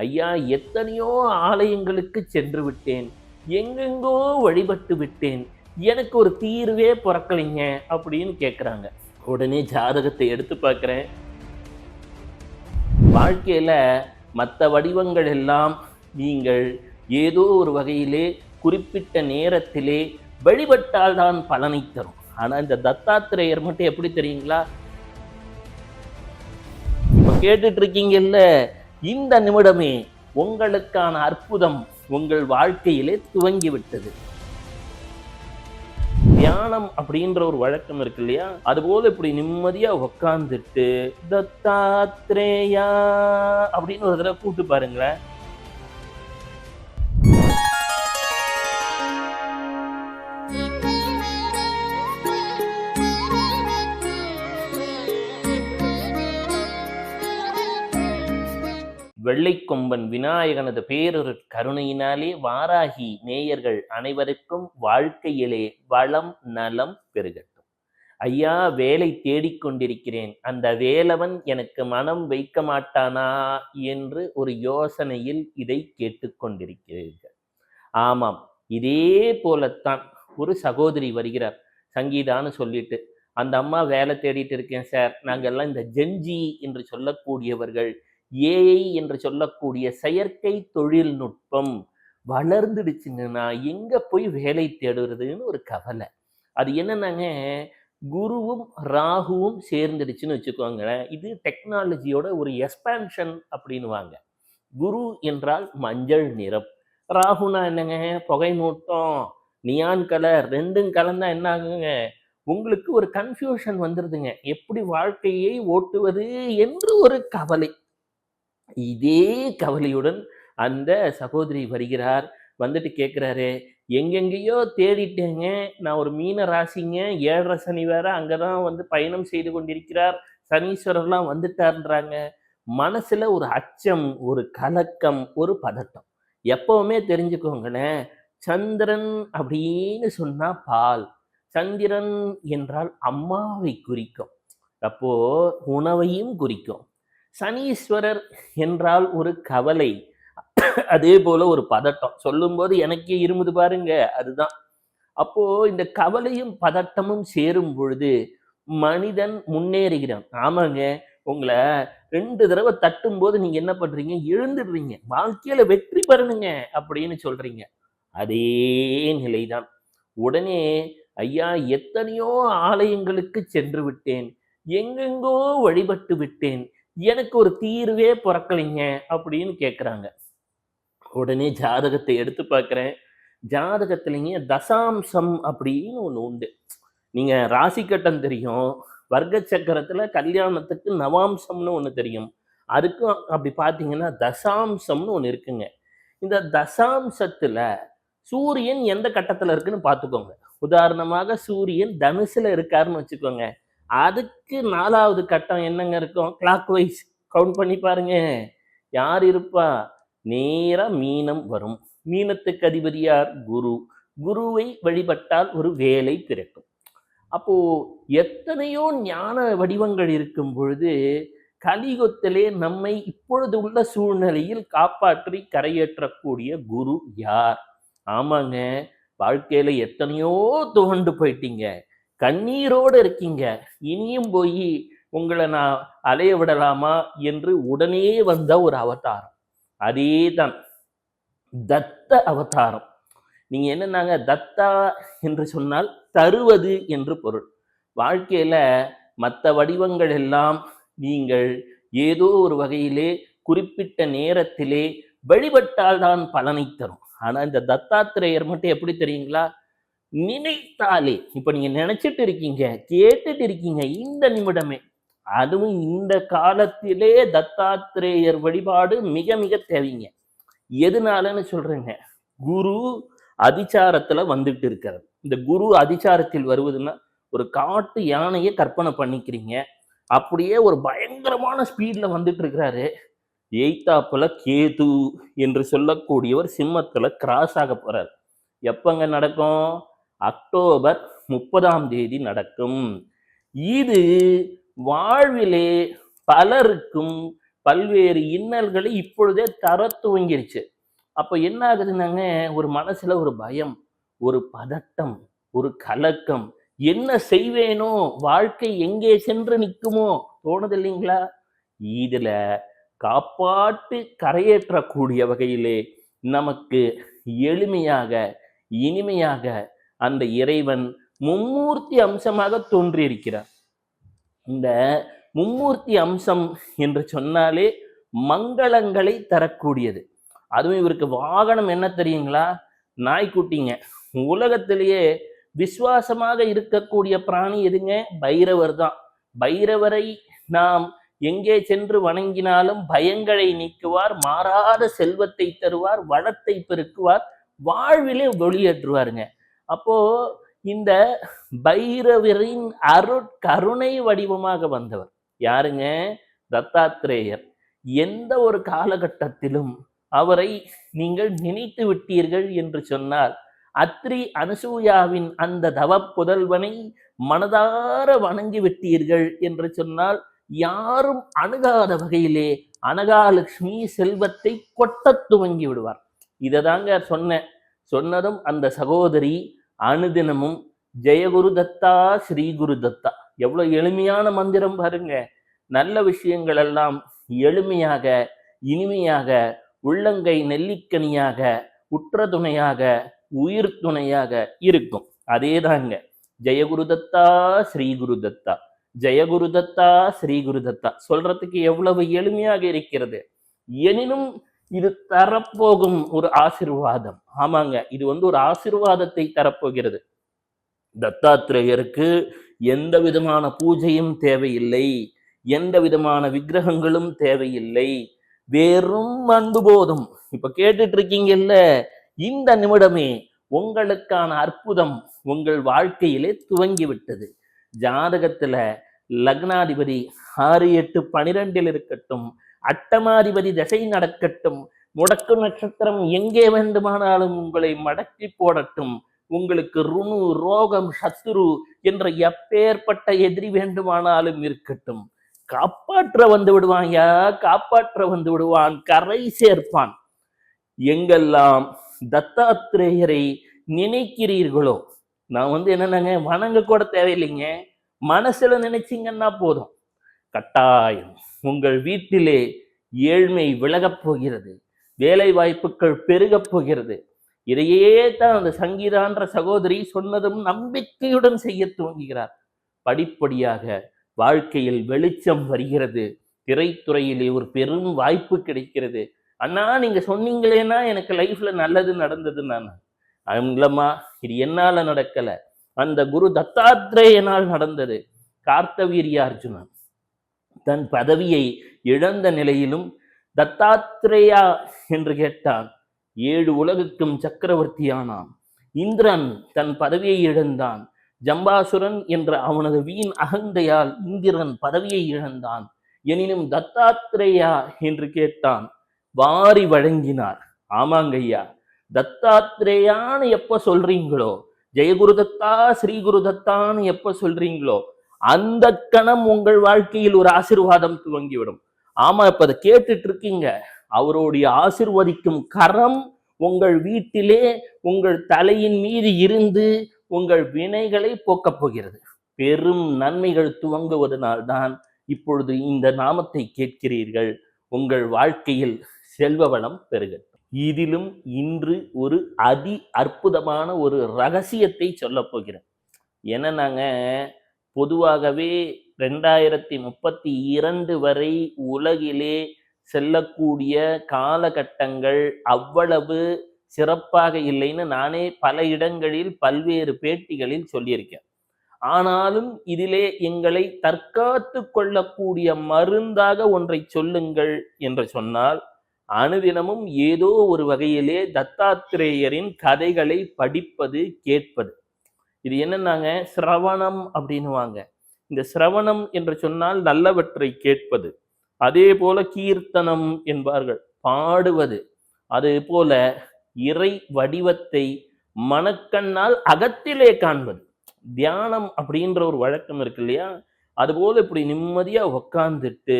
ஐயா எத்தனையோ ஆலயங்களுக்கு சென்று விட்டேன், எங்கெங்கோ வழிபட்டு விட்டேன், எனக்கு ஒரு தீர்வே பொறக்கலைங்க அப்படின்னு கேட்குறாங்க. உடனே ஜாதகத்தை எடுத்து பார்க்குறேன். வாழ்க்கையில் மற்ற வடிவங்கள் எல்லாம் நீங்கள் ஏதோ ஒரு வகையிலே குறிப்பிட்ட நேரத்திலே வழிபட்டால்தான் பலனை தரும். ஆனால் இந்த தத்தாத்திரேயர் மட்டும் எப்படி தெரியுங்களா? இப்போ கேட்டுட்டு இருக்கீங்கல்ல, இந்த நிமிடமே உங்களுக்கான அற்புதம் உங்கள் வாழ்க்கையிலே துவங்கிவிட்டது. தியானம் அப்படின்ற ஒரு வழக்கம் இருக்கு இல்லையா, அதுபோல இப்படி நிம்மதியா உட்காந்துட்டு தத்தாத்ரேயா அப்படின்னு ஒரு தடவை கூப்பிட்டு பாருங்களேன். வெள்ளைக்கொம்பன் விநாயகனது பேரொரு கருணையினாலே வாராகி நேயர்கள் அனைவருக்கும் வாழ்க்கையிலே வளம் நலம் பெருகட்டும். ஐயா, வேலை தேடிக்கொண்டிருக்கிறேன், அந்த வேலவன் எனக்கு மனம் வைக்க மாட்டானா என்று ஒரு யோசனையில் இதை கேட்டுக்கொண்டிருக்கிறீர்கள். ஆமாம், இதே போலத்தான் ஒரு சகோதரி வருகிறார், சங்கீதான்னு சொல்லிட்டு. அந்த அம்மா வேலை தேடிட்டு இருக்கேன் சார், நாங்கள்லாம் இந்த ஜென்ஜி என்று சொல்லக்கூடியவர்கள், ஏஐ என்று சொல்லக்கூடிய செயற்கை தொழில்நுட்பம் வளர்ந்துடுச்சுங்க, நான் எங்க போய் வேலை தேடுறதுன்னு ஒரு கவலை. அது என்னன்னாங்க, குருவும் ராகுவும் சேர்ந்துடுச்சுன்னு வச்சுக்கோங்களேன். இது டெக்னாலஜியோட ஒரு எக்ஸ்பான்ஷன் அப்படின்னுவாங்க. குரு என்றால் மஞ்சள் நிறம், ராகுனா என்னங்க, புகை மூட்டம், நியான் கலர், ரெண்டும் கலந்தா என்ன ஆகுங்க, உங்களுக்கு ஒரு கன்ஃபியூஷன் வந்துடுதுங்க, எப்படி வாழ்க்கையை ஓட்டுவது என்று ஒரு கவலை. இதே கவலையுடன் அந்த சகோதரி வருகிறார். வந்துட்டு கேட்குறாரு, எங்கெங்கேயோ தேடிட்டேங்க, நான் ஒரு மீன ராசிங்க, 7.5 சனி வேற அங்கதான் வந்து பயணம் செய்து கொண்டிருக்கிறார், சனீஸ்வரர்லாம் வந்துட்டார்ன்றாங்க. மனசுல ஒரு அச்சம், ஒரு கலக்கம், ஒரு பதட்டம். எப்பவுமே தெரிஞ்சுக்கோங்களேன், சந்திரன் அப்படின்னு சொன்னா பால், சந்திரன் என்றால் அம்மாவை குறிக்கும், அப்போ உணவையும் குறிக்கும். சனீஸ்வரர் என்றால் ஒரு கவலை, அதே போல ஒரு பதட்டம். சொல்லும்போது எனக்கே இருமுது பாருங்க, அதுதான். அப்போ இந்த கவலையும் பதட்டமும் சேரும் பொழுது மனிதன் முன்னேறுகிறான். ஆமாங்க, உங்களை 2 தடவை தட்டும் போது நீங்க என்ன பண்றீங்க, எழுந்துடுறீங்க, வாழ்க்கையில வெற்றி பெறணுங்க அப்படின்னு சொல்றீங்க. அதே நிலைதான். உடனே ஐயா எத்தனையோ ஆலயங்களுக்கு சென்று விட்டேன், எங்கெங்கோ வழிபட்டு விட்டேன், எனக்கு ஒரு தீர்வே பொறக்கலைங்க அப்படின்னு கேட்குறாங்க. உடனே ஜாதகத்தை எடுத்து பார்க்குறேன். ஜாதகத்துலேங்க தசாம்சம் அப்படின்னு ஒன்று உண்டு. நீங்கள் ராசி கட்டம் தெரியும், வர்க்க சக்கரத்தில் கல்யாணத்துக்கு நவாம்சம்னு ஒன்று தெரியும், அதுக்கும் அப்படி பார்த்தீங்கன்னா தசாம்சம்னு ஒன்று இருக்குங்க. இந்த தசாம்சத்தில் சூரியன் எந்த கட்டத்தில் இருக்குன்னு பார்த்துக்கோங்க. உதாரணமாக சூரியன் தனுசுல இருக்காருன்னு வச்சுக்கோங்க, அதுக்கு 4வது கட்டம் என்னங்க இருக்கும், கிளாக் வைஸ் கவுண்ட் பண்ணி பாருங்க, யார் இருப்பா, நேரா மீனம் வரும். மீனத்துக்கு அதிபதி யார், குரு. குருவை வழிபட்டால் ஒரு வேலை பிறக்கும். அப்போ எத்தனையோ ஞான வடிவங்கள் இருக்கும் பொழுது கலியுகத்திலே நம்மை இப்பொழுது உள்ள சூழ்நிலையில் காப்பாற்றி கரையேற்றக்கூடிய குரு யார்? ஆமாங்க, வாழ்க்கையில எத்தனையோ துவண்டு போயிட்டீங்க, கண்ணீரோடு இருக்கீங்க, இனியும் போய் உங்களை நான் அலைய விடலாமா என்று உடனே வந்த ஒரு அவதாரம் அதே தான் தத்த அவதாரம். நீங்க என்னன்னாங்க, தத்தா என்று சொன்னால் தருவது என்று பொருள். வாழ்க்கையில மற்ற வடிவங்கள் எல்லாம் நீங்கள் ஏதோ ஒரு வகையிலே குறிப்பிட்ட நேரத்திலே வழிபட்டால்தான் பலனை தரும். ஆனா இந்த தத்தாத்திரேயர் மட்டும் எப்படி தெரியுங்களா, நினைத்தாலே, இப்ப நீங்க நினைச்சிட்டு இருக்கீங்க, கேட்டுட்டு இருக்கீங்க இந்த நிமிடமே, அதுவும் இந்த காலத்திலே தத்தாத்திரேயர் வழிபாடு மிக மிக தேவைங்க. எதனாலன்னு சொல்றேங்க, குரு அதிச்சாரத்துல வந்துட்டு இருக்கிறது. இந்த குரு அதிச்சாரத்தில் வருவதுன்னா, ஒரு காட்டு யானையை கற்பனை பண்ணிக்கிறீங்க, அப்படியே ஒரு பயங்கரமான ஸ்பீட்ல வந்துட்டு இருக்கிறாரு, எய்தாப்புல கேது என்று சொல்லக்கூடியவர் சிம்மத்துல கிராஸ் ஆக போறார். எப்பங்க நடக்கும், அக்டோபர் 30ஆம் தேதி நடக்கும். இது வாழ்விலே பலருக்கும் பல்வேறு இன்னல்களை இப்பொழுதே தர துவங்கிருச்சு. அப்ப என்ன ஆகுதுன்னாங்க, ஒரு மனசுல ஒரு பயம், ஒரு பதட்டம், ஒரு கலக்கம். என்ன செய்வேனோ? வாழ்க்கை எங்கே சென்று நிக்குமோ? தோணுது இல்லைங்களா? இதுல காப்பாற்றி கரையேற்றக்கூடிய வகையிலே நமக்கு எளிமையாக, இனிமையாக அந்த இறைவன் மும்மூர்த்தி அம்சமாக தோன்றியிருக்கிறார். இந்த மும்மூர்த்தி அம்சம் என்று சொன்னாலே மங்களங்களை தரக்கூடியது. அதுவும் இவருக்கு வாகனம் என்ன தெரியுங்களா? நாய்க்குட்டிங்க. உலகத்திலேயே விசுவாசமாக இருக்கக்கூடிய பிராணி எதுங்க? பைரவர் தான். பைரவரை நாம் எங்கே சென்று வணங்கினாலும் பயங்களை நீக்குவார், மாறாத செல்வத்தை தருவார், வளத்தை பெருக்குவார், வாழ்விலே ஒளியேற்றுவாருங்க. அப்போ இந்த பைரவரின் அருட்கருணை வடிவமாக வந்தவர் யாருங்க? தத்தாத்திரேயர். எந்த ஒரு காலகட்டத்திலும் அவரை நீங்கள் நினைத்து விட்டீர்கள் என்று சொன்னால், அத்ரி அனசூயாவின் அந்த தவ புதல்வனை மனதார வணங்கி விட்டீர்கள் என்று சொன்னால், யாரும் அணுகாத வகையிலே அனகாலட்சுமி செல்வத்தை கொட்ட துவங்கி விடுவார். இதை தாங்க சொன்னதும் அந்த சகோதரி அனுதினமும் ஜெயகுரு தத்தா ஸ்ரீ குரு தத்தா. எவ்வளவு எளிமையான மந்திரம் பாருங்க. நல்ல விஷயங்கள் எல்லாம் எளிமையாக, இனிமையாக, உள்ளங்கை நெல்லிக்கனியாக, உற்ற துணையாக, உயிர் துணையாக இருக்கும். அதேதாங்க ஜெயகுரு தத்தா ஸ்ரீ குரு தத்தா, ஜெயகுரு தத்தா ஸ்ரீ குரு தத்தா சொல்றதுக்கு எவ்வளவு எளிமையாக இருக்கிறது. எனினும் இது தரப்போகும் ஒரு ஆசிர்வாதம். ஆமாங்க, இது ஒரு ஆசிர்வாதத்தை தரப்போகிறது. தத்தாத்திரேயருக்கு எந்த விதமான பூஜையும் தேவையில்லை, எந்த விதமான விக்கிரகங்களும் தேவையில்லை, வெறும் அன்பு போதும். இப்ப கேட்டுட்டு இருக்கீங்கல்ல, இந்த நிமிடமே உங்களுக்கான அற்புதம் உங்கள் வாழ்க்கையிலே துவங்கி விட்டது. ஜாதகத்துல லக்னாதிபதி 6, 8, 12 இருக்கட்டும், அட்டமாதிபதி தசை நடக்கட்டும், முடக்கு நட்சத்திரம் எங்கே வேண்டுமானாலும் உங்களை மடக்கி போடட்டும், உங்களுக்கு ருணு, ரோகம், சத்துரு என்ற எப்பேற்பட்ட எதிரி வேண்டுமானாலும் இருக்கட்டும், காப்பாற்ற வந்து விடுவான், காப்பாற்ற வந்து விடுவான், கரை சேர்ப்பான். எங்கெல்லாம் தத்தாத்திரேயரை நினைக்கிறீர்களோ, நான் என்னன்னாங்க, வணங்க கூட தேவையில்லைங்க, மனசுல நினைச்சீங்கன்னா போதும், கட்டாயம் உங்கள் வீட்டிலே ஏழ்மை விலகப் போகிறது, வேலை வாய்ப்புகள் பெருகப் போகிறது. இதையே தான் அந்த சங்கீதான்ற சகோதரி சொன்னதும் நம்பிக்கையுடன் செய்ய துவங்குகிறார். படிப்படியாக வாழ்க்கையில் வெளிச்சம் வருகிறது. திரைத்துறையிலே ஒரு பெரும் வாய்ப்பு கிடைக்கிறது. அண்ணா நீங்க சொன்னீங்களேன்னா எனக்கு லைஃப்ல நல்லது நடந்தது. நான் இல்லம்மா, இது என்னால நடக்கல, அந்த குரு தத்தாத்திரேயனால் நடந்தது. கார்த்தவீர்யார்ஜுனன் தன் பதவியை இழந்த நிலையிலும் தத்தாத்திரேயா என்று கேட்டான். 7 உலகுக்கும் சக்கரவர்த்தியானான். இந்திரன் தன் பதவியை இழந்தான். ஜம்பாசுரன் என்ற அவனது வீண் அகந்தையால் இந்திரன் பதவியை இழந்தான். எனினும் தத்தாத்திரேயா என்று கேட்டான், வாரி வழங்கினார். ஆமாங்க ஐயா, தத்தாத்திரேயான்னு எப்ப சொல்றீங்களோ, ஜெயகுரு தத்தா ஸ்ரீ குரு தத்தான்னு எப்ப சொல்றீங்களோ, அந்த கணம் உங்கள் வாழ்க்கையில் ஒரு ஆசீர்வாதம் துவங்கிவிடும். ஆமா, இப்ப அதை கேட்டுட்டு இருக்கீங்க. அவருடைய ஆசீர்வதிக்கும் கரம் உங்கள் வீட்டிலே உங்கள் தலையின் மீது இருந்து உங்கள் வினைகளை போக்கப் போகிறது. பெரும் நன்மைகள் துவங்குவதனால்தான் இப்பொழுது இந்த நாமத்தை கேட்கிறீர்கள். உங்கள் வாழ்க்கையில் செல்வ வளம் பெருகட்டும். இதிலும் இன்று ஒரு அதி அற்புதமான ஒரு ரகசியத்தை சொல்ல போகிறேன். என்னன்னாங்க, பொதுவாகவே 2032 வரை உலகிலே செல்லக்கூடிய காலகட்டங்கள் அவ்வளவு சிறப்பாக இல்லைன்னு நானே பல இடங்களில் பல்வேறு பேட்டிகளில் சொல்லியிருக்கேன். ஆனாலும் இதிலே எங்களை தற்காத்து கொள்ளக்கூடிய மருந்தாக ஒன்றை சொல்லுங்கள் என்று சொன்னால், அனுதினமும் ஏதோ ஒரு வகையிலே தத்தாத்திரேயரின் கதைகளை படிப்பது, கேட்பது. இது என்னன்னாங்க, சிரவணம் அப்படின்னுவாங்க. இந்த சிரவணம் என்று சொன்னால் நல்லவற்றை கேட்பது. அதே போல கீர்த்தனம் என்பார்கள், பாடுவது. அதே போல இறை வடிவத்தை மனக்கண்ணால் அகத்திலே காண்பது. தியானம் அப்படின்ற ஒரு வழக்கம் இருக்கு இல்லையா, அதுபோல இப்படி நிம்மதியா உக்காந்துட்டு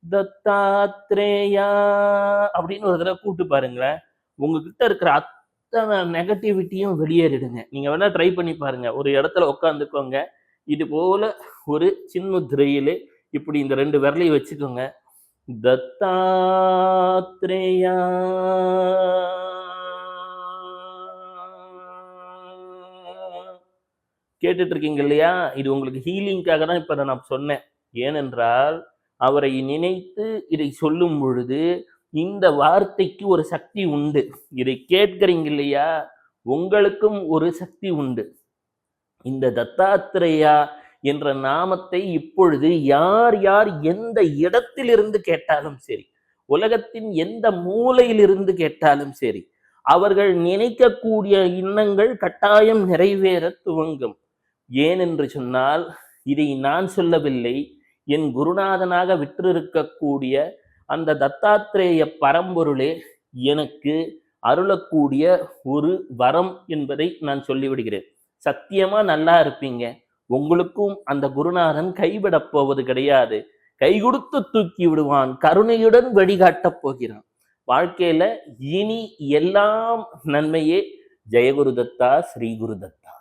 தத்தாத்ரேயா அப்படின்னு ஒரு தடவை கூப்பிட்டு பாருங்களேன். உங்ககிட்ட இருக்கிற அத்தனை நெகட்டிவிட்டியும் வெளியேறிடுங்க. நீங்க வேணா ட்ரை பண்ணி பாருங்க. ஒரு இடத்துல உட்காந்துக்கோங்க. இது போல ஒரு சின்முத்திரையிலே இப்படி இந்த 2 விரலையும் வச்சுக்கோங்க. தத்தாத்ரேயா கேட்டுட்டு இருக்கீங்க இல்லையா? இது உங்களுக்கு ஹீலிங்காக தான் இப்ப நான் சொன்னேன். ஏனென்றால், அவரை நினைத்து இதை சொல்லும் பொழுது, இந்த வார்த்தைக்கு ஒரு சக்தி உண்டு. இதை கேட்கிறீங்க இல்லையா? உங்களுக்கும் ஒரு சக்தி உண்டு. இந்த தத்தாத்திரேயா என்ற நாமத்தை இப்பொழுது யார் யார் எந்த இடத்திலிருந்து கேட்டாலும் சரி, உலகத்தின் எந்த மூலையிலிருந்து கேட்டாலும் சரி, அவர்கள் நினைக்கக்கூடிய எண்ணங்கள் கட்டாயம் நிறைவேற துவங்கும். ஏனென்று சொன்னால், இதை நான் சொல்லவில்லை. என் குருநாதனாக விற்றிருக்கக்கூடிய அந்த தத்தாத்திரேய பரம்பொருளே எனக்கு அருளக்கூடிய ஒரு வரம் என்பதை நான் சொல்லிவிடுகிறேன். சத்தியமா நல்லா இருப்பீங்க. உங்களுக்கும் அந்த குருநாதன் கைவிடப் போவது கிடையாது. கை கொடுத்து தூக்கி விடுவான். கருணையுடன் வழிகாட்டப் போகிறான். வாழ்க்கையில இனி எல்லாம் நன்மையே. ஜெயகுரு தத்தா, ஸ்ரீ குரு தத்தா.